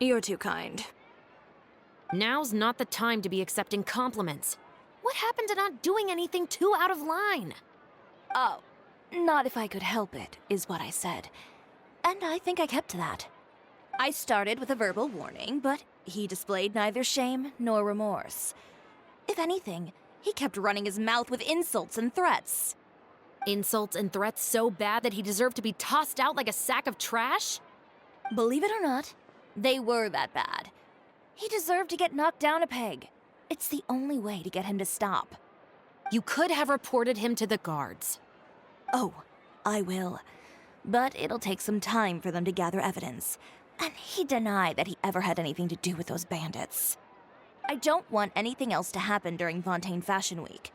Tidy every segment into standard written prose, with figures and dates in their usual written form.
You're too kind. Now's not the time to be accepting compliments. What happened to not doing anything too out of line? Oh, not if I could help it, is what I said. And I think I kept to that. I started with a verbal warning, but he displayed neither shame nor remorse. If anything, he kept running his mouth with insults and threats. Insults and threats so bad that he deserved to be tossed out like a sack of trash? Believe it or not, they were that bad. He deserved to get knocked down a peg. It's the only way to get him to stop. You could have reported him to the guards. Oh, I will. But it'll take some time for them to gather evidence. And he denied that he ever had anything to do with those bandits. I don't want anything else to happen during Fontaine Fashion Week.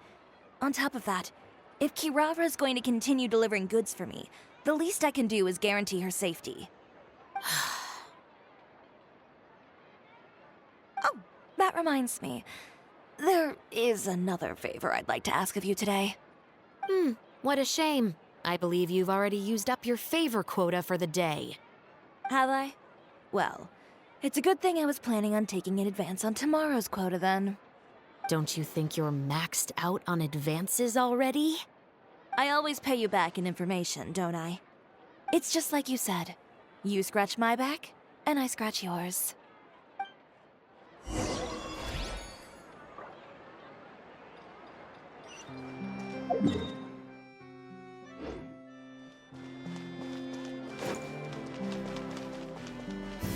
On top of that, if KIRARA is going to continue delivering goods for me, the least I can do is guarantee her safety. Oh, that reminds me. There is another favor I'd like to ask of you today. What a shame. I believe you've already used up your favor quota for the day. Have I? Well, it's a good thing I was planning on taking an advance on tomorrow's quota then. Don't you think you're maxed out on advances already? I always pay you back in information, don't I? It's just like you said. You scratch my back, and I scratch yours.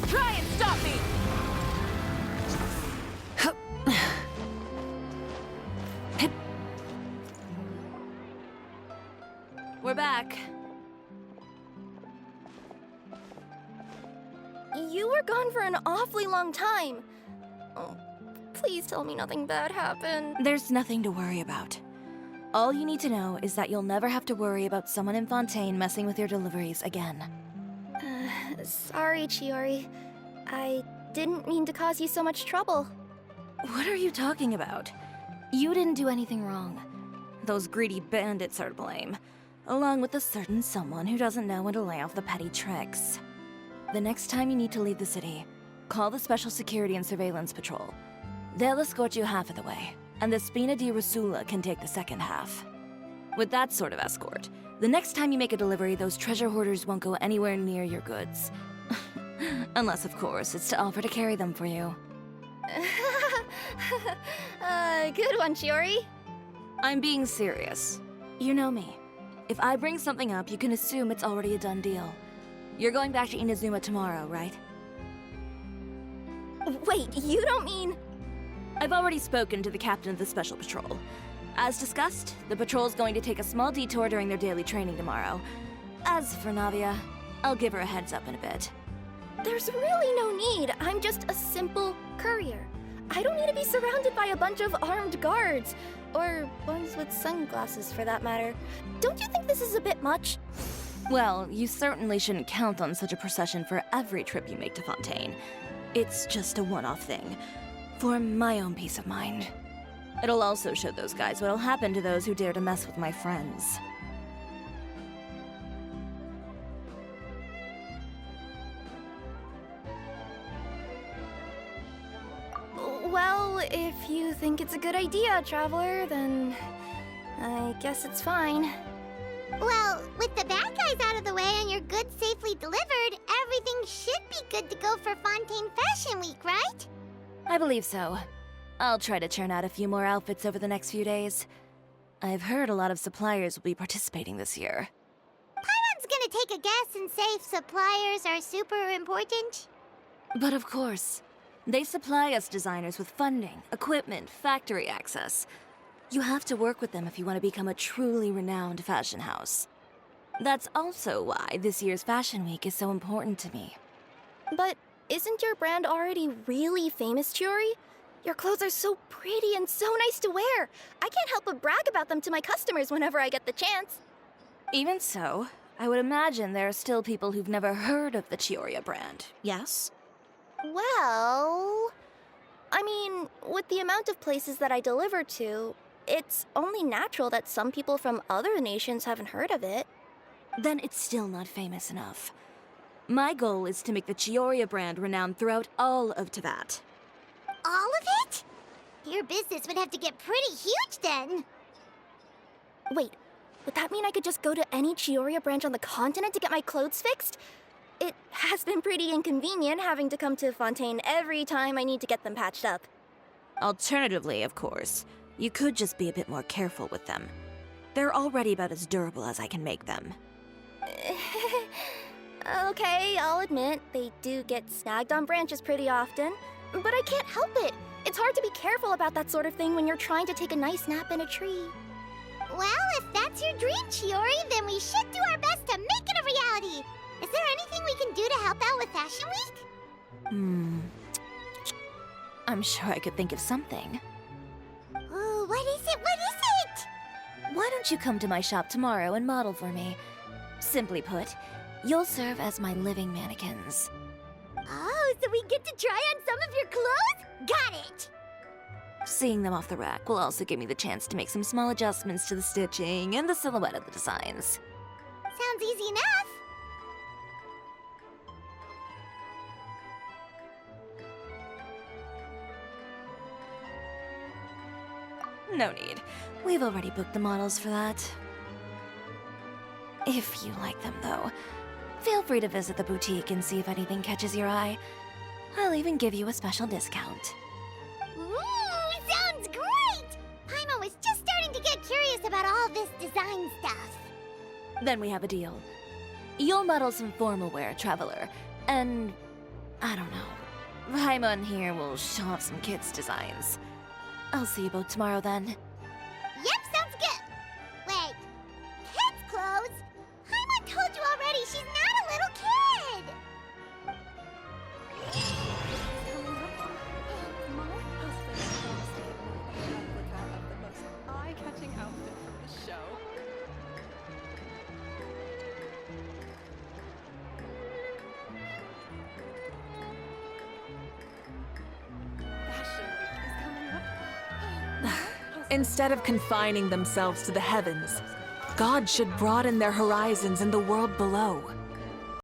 Try and stop me! We're back. You were gone for an awfully long time. Oh, please tell me nothing bad happened. There's nothing to worry about. All you need to know is that you'll never have to worry about someone in Fontaine messing with your deliveries again. Sorry, CHIORI. I didn't mean to cause you so much trouble. What are you talking about? You didn't do anything wrong. Those greedy bandits are to blame, along with a certain someone who doesn't know when to lay off the petty tricks. The next time you need to leave the city, call the Special Security and Surveillance Patrol. They'll escort you half of the way, and the Spina di Rosula can take the second half. With that sort of escort, the next time you make a delivery, those treasure hoarders won't go anywhere near your goods. Unless, of course, it's to offer to carry them for you. Good one, CHIORI. I'm being serious. You know me. If I bring something up, you can assume it's already a done deal. You're going back to Inazuma tomorrow, right? Wait, you don't mean... I've already spoken to the captain of the Special Patrol. As discussed, the patrol's going to take a small detour during their daily training tomorrow. As for Navia, I'll give her a heads up in a bit. There's really no need. I'm just a simple courier. I don't need to be surrounded by a bunch of armed guards. Or ones with sunglasses, for that matter. Don't you think this is a bit much? Well, you certainly shouldn't count on such a procession for every trip you make to Fontaine. It's just a one-off thing, for my own peace of mind. It'll also show those guys what'll happen to those who dare to mess with my friends. Well, if you think it's a good idea, Traveler, then I guess it's fine. Well, with the bad guys out of the way and your goods safely delivered, everything should be good to go for Fontaine Fashion Week, right? I believe so. I'll try to churn out a few more outfits over the next few days. I've heard a lot of suppliers will be participating this year. Paimon's gonna take a guess and say suppliers are super important. But of course, they supply us designers with funding, equipment, factory access. You have to work with them if you want to become a truly renowned fashion house. That's also why this year's Fashion Week is so important to me. But isn't your brand already really famous, CHIORI? Your clothes are so pretty and so nice to wear. I can't help but brag about them to my customers whenever I get the chance. Even so, I would imagine there are still people who've never heard of the CHIORI brand, yes? Well... I mean, with the amount of places that I deliver to, it's only natural that some people from other nations haven't heard of it. Then it's still not famous enough. My goal is to make the CHIORI brand renowned throughout all of Teyvat. All of it? Your business would have to get pretty huge then. Wait, would that mean I could just go to any CHIORI branch on the continent to get my clothes fixed? It has been pretty inconvenient having to come to Fontaine every time I need to get them patched up. Alternatively, of course, you could just be a bit more careful with them. They're already about as durable as I can make them. Okay, I'll admit, they do get snagged on branches pretty often, but I can't help it. It's hard to be careful about that sort of thing when you're trying to take a nice nap in a tree. Well, if that's your dream, CHIORI, then we should do our best to make it a reality. Is there anything we can do to help out with Fashion Week? I'm sure I could think of something. Ooh, what is it? What is it? Why don't you come to my shop tomorrow and model for me? Simply put, you'll serve as my living mannequins. Oh, so we get to try on some of your clothes? Got it! Seeing them off the rack will also give me the chance to make some small adjustments to the stitching and the silhouette of the designs. Sounds easy enough. No need. We've already booked the models for that. If you like them, though, feel free to visit the boutique and see if anything catches your eye. I'll even give you a special discount. Ooh, sounds great! Paimon was just starting to get curious about all this design stuff. Then we have a deal. You'll model some formal wear, Traveler, and I don't know. Paimon here will show off some kids' designs. I'll see you both tomorrow then. Yep, sounds good. Wait, kids' clothes? Paimon told you already she's not a little kid. My husband promised to get me a replica of the most eye-catching outfit from the show. Fashion Week is coming up. Instead of confining themselves to the heavens, God should broaden their horizons in the world below.